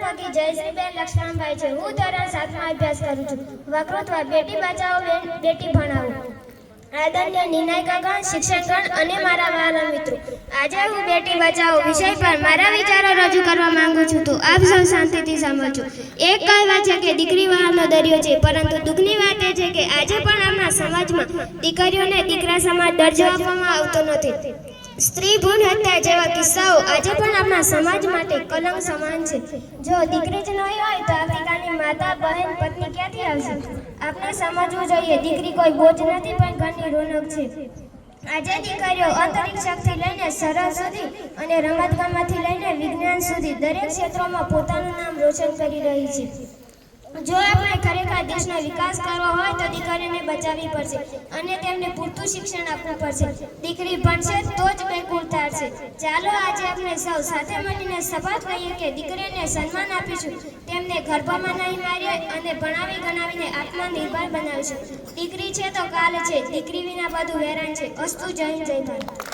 મગી જયશ્રીબેન લક્ષ્મણભાઈ છે. હું ધોરણ 7માં અભ્યાસ કરું છું. વક્તૃત્વ બેટી બચાવો બેટી ભણાવો. આદરણીય નિર્ણાયકગણ, શિક્ષકગણ અને મારા વહાલા મિત્રો, આજે હું બેટી બચાવો વિષય પર મારા વિચારો રજૂ કરવા માંગુ છું. તો આપ સૌ શાંતિથી સાંભળજો. એક કહેવત છે કે દીકરી વહાલનો દરિયો છે, પરંતુ દુઃખની વાત એ છે કે આજે પણ આપણા સમાજમાં દીકરીઓને દીકરા સમાન દરજ્જો આપવામાં આવતો નથી. સ્ત્રી ભ્રૂણ હત્યા જેવા કિસ્સાઓ આજે પણ આપણા સમાજ માટે કલંક સમાન છે. જો દીકરી જ નહીં હોય તો આવતીકાલની માતા, બહેન, પત્ની ક્યાંથી આવશે? આપણે સમજવું જોઈએ, દીકરી કોઈ બોજ નથી પણ ઘરની રોનક છે. આજે દીકરીઓ અંતરિક્ષથી લઈને સરહદ સુધી અને રમતગમતથી લઈને વિજ્ઞાન સુધી દરેક ક્ષેત્રોમાં પોતાનું નામ રોશન કરી રહી છે. જો આપણે ખરેખર દેશનો વિકાસ કરવો હોય તો દીકરીઓને બચાવવી પડશે અને તેમને પૂરતું શિક્ષણ આપવું પડશે. દીકરી ભણશે તો જ બેકુળ થાશે. ચાલો આજે આપણે સૌ સાથે મળીને શપથ લઈએ કે દીકરીઓને સન્માન આપીશું, તેમને ગર્ભમાં નહીં મારીએ અને ભણાવી ગણાવીને આત્મનિર્ભર બનાવીશું. દીકરી છે તો કાલ છે, દીકરી વિના બધું હેરાન છે. અસ્તુ. જય હિન્દ, જય ભારત.